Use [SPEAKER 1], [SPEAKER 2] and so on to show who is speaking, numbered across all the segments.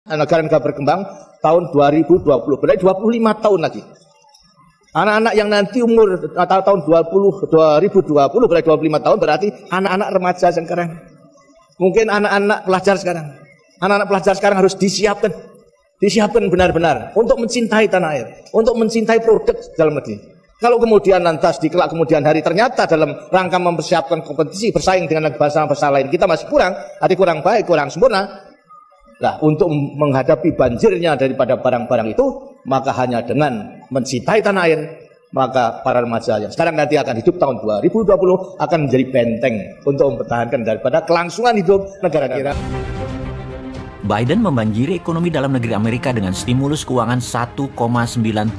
[SPEAKER 1] negara-negara berkembang tahun 2020, berarti 25 tahun lagi. Anak-anak yang nanti umur tahun 2020 berarti 25 tahun, berarti anak-anak remaja sekarang. Mungkin anak-anak pelajar sekarang. Anak-anak pelajar sekarang harus disiapkan benar-benar untuk mencintai tanah air, untuk mencintai produk dalam negeri. Kalau kemudian lantas di kelak kemudian hari ternyata dalam rangka mempersiapkan kompetisi bersaing dengan bangsa-bangsa lain kita masih kurang, kurang baik, kurang sempurna. Nah, untuk menghadapi banjirnya daripada barang-barang itu, maka hanya dengan mencintai tanah air, maka para remaja yang sekarang nanti akan hidup tahun 2020 akan menjadi benteng untuk mempertahankan daripada kelangsungan hidup negara kita.
[SPEAKER 2] Biden membanjiri ekonomi dalam negeri Amerika dengan stimulus keuangan 1,9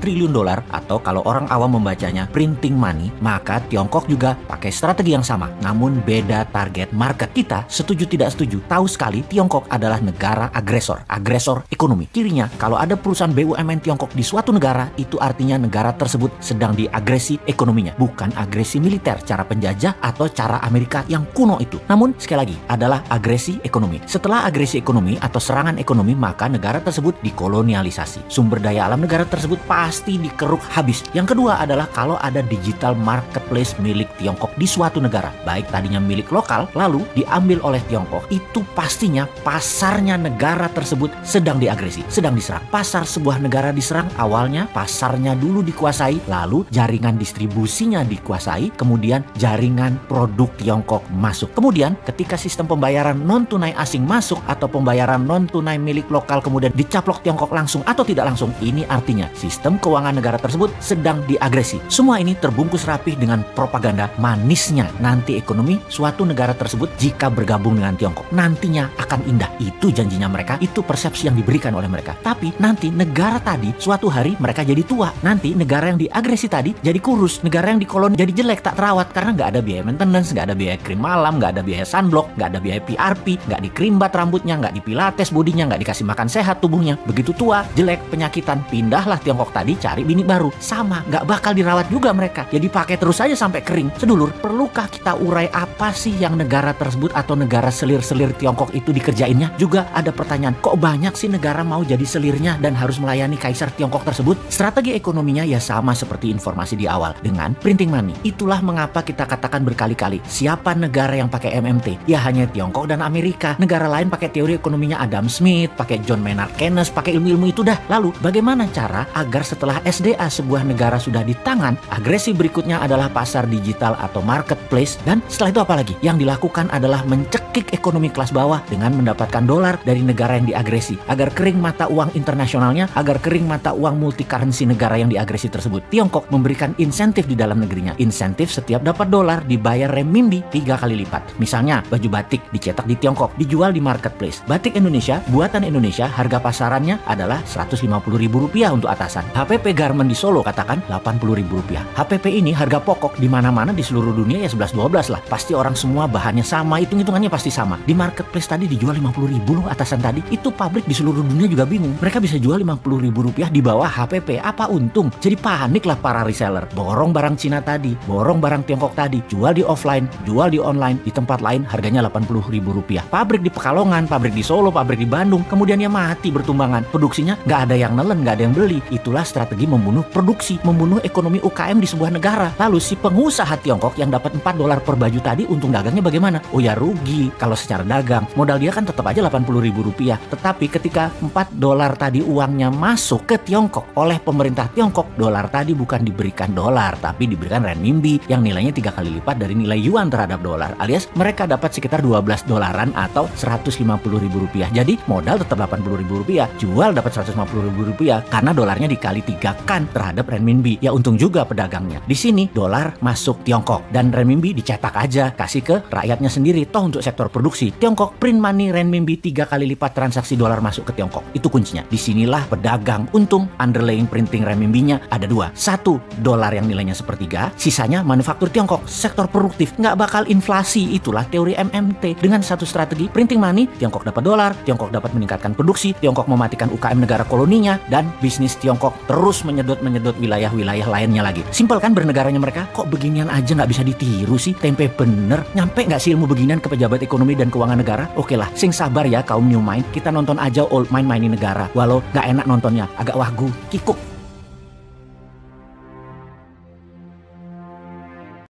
[SPEAKER 2] triliun dolar, atau kalau orang awam membacanya printing money. Maka Tiongkok juga pakai strategi yang sama, namun beda target market. Kita setuju tidak setuju, tahu sekali Tiongkok adalah negara agresor ekonomi. Kirinya, kalau ada perusahaan BUMN Tiongkok di suatu negara, itu artinya negara tersebut sedang diagresi ekonominya, bukan agresi militer, cara penjajah atau cara Amerika yang kuno itu. Namun sekali lagi adalah agresi ekonomi. Setelah agresi ekonomi atau serangan ekonomi, maka negara tersebut dikolonialisasi. Sumber daya alam negara tersebut pasti dikeruk habis. Yang kedua adalah kalau ada digital marketplace milik Tiongkok di suatu negara, baik tadinya milik lokal lalu diambil oleh Tiongkok, itu pastinya pasarnya negara tersebut sedang diagresi, sedang diserang. Pasar sebuah negara diserang, awalnya pasarnya dulu dikuasai, lalu jaringan distribusinya dikuasai, kemudian jaringan produk Tiongkok masuk. Kemudian ketika sistem pembayaran non-tunai asing masuk atau pembayaran non-tunai milik lokal kemudian dicaplok Tiongkok langsung atau tidak langsung, ini artinya sistem keuangan negara tersebut sedang diagresi. Semua ini terbungkus rapih dengan propaganda manisnya nanti ekonomi suatu negara tersebut jika bergabung dengan Tiongkok nantinya akan indah. Itu janjinya mereka, itu persepsi yang diberikan oleh mereka. Tapi nanti negara tadi suatu hari mereka jadi tua. Nanti negara yang diagresi tadi jadi kurus, negara yang dikoloni jadi jelek, tak terawat karena nggak ada biaya maintenance, nggak ada biaya krim malam, nggak ada biaya sunblock, nggak ada biaya PRP, nggak dikrimbat rambutnya, nggak dipilates bodinya, nggak dikasih makan sehat tubuhnya. Begitu tua, jelek, penyakitan, pindahlah Tiongkok tadi cari bini baru. Sama, nggak bakal dirawat juga mereka. Jadi pakai terus aja sampai kering. Sedulur, perlukah kita urai apa sih yang negara tersebut atau negara selir-selir Tiongkok itu dikerjainnya? Juga ada pertanyaan, kok banyak sih negara mau jadi selirnya dan harus melayani kaisar Tiongkok tersebut? Strategi ekonominya ya sama seperti informasi di awal, dengan printing money. Itulah mengapa kita katakan berkali-kali, siapa negara yang pakai MMT? Ya hanya Tiongkok dan Amerika. Negara lain pakai teori ekonominya Adam Smith, pakai John Maynard Keynes, pakai ilmu-ilmu itu dah. Lalu bagaimana cara agar setelah SDA sebuah negara sudah di tangan, agresi berikutnya adalah pasar digital atau marketplace, dan setelah itu apa lagi? Yang dilakukan adalah mencekik ekonomi kelas bawah dengan mendapatkan dolar dari negara yang diagresi, agar kering mata uang internasionalnya, agar kering mata uang multi currency negara yang diagresi tersebut. Tiongkok memberikan insentif di dalam negerinya. Insentif setiap dapat dolar dibayar renminbi 3 kali lipat. Misalnya baju batik dicetak di Tiongkok, dijual di marketplace. Batik Indonesia, buatan Indonesia, harga pasarannya adalah Rp150.000 untuk atasan. HPP Garment di Solo katakan Rp80.000. HPP ini harga pokok di mana-mana di seluruh dunia ya 11-12 lah. Pasti orang semua bahannya sama, hitung-hitungannya pasti sama. Di marketplace tadi dijual Rp50.000 loh atasan tadi. Itu pabrik di seluruh dunia juga bingung. Mereka bisa jual Rp50.000 di bawah HPP. Apa untung? Jadi panik lah para reseller. Borong barang Cina tadi, borong barang Tiongkok tadi, jual di offline, jual di online, di tempat lain harganya Rp80.000. Pabrik di Pekalongan, pabrik di Solo, pabrik di Bandung, kemudian ya mati bertumbangan. Produksinya nggak ada yang nelen, nggak ada yang beli. Itulah strategi membunuh produksi, membunuh ekonomi UKM di sebuah negara. Lalu si pengusaha Tiongkok yang dapat $4 per baju tadi, untung dagangnya bagaimana? Oh ya rugi kalau secara dagang. Modal dia kan tetap aja Rp80.000. Tetapi ketika $4 tadi uangnya masuk ke Tiongkok oleh pemerintah Tiongkok, dolar tadi bukan diberikan dolar, tapi diberikan renminbi yang nilainya 3 kali lipat dari nilai yuan terhadap dolar. Alias mereka dapat sekitar $12 atau Rp150.000. Jadi modal tetap Rp80.000, jual dapat Rp150.000 karena dolarnya dikali 3 kan terhadap renminbi. Ya untung juga pedagangnya. Di sini dolar masuk Tiongkok dan renminbi dicetak aja, kasih ke rakyatnya sendiri. Toh untuk sektor produksi, Tiongkok print money renminbi 3 kali lipat transaksi dolar masuk ke Tiongkok. Itu kuncinya. Disinilah pedagang untung. Underlying printing renminbinya ada 2. 1, dolar yang nilainya sepertiga, sisanya manufaktur Tiongkok, sektor produktif, nggak bakal inflasi. Itulah teori MMT. Dengan satu strategi printing money, Tiongkok dapat dolar, Tiongkok dapat meningkatkan produksi, Tiongkok mematikan UKM negara koloninya, dan bisnis Tiongkok terus menyedot wilayah-wilayah lainnya lagi. Simpel kan bernegaranya mereka? Kok beginian aja nggak bisa ditiru sih? Tempe bener. Nyampe nggak sih ilmu beginian ke pejabat ekonomi dan keuangan negara? Oke lah, sing sabar ya kaum new mind. Kita nonton aja old mind mainin negara. Walau nggak enak nontonnya, agak wagu, kikuk.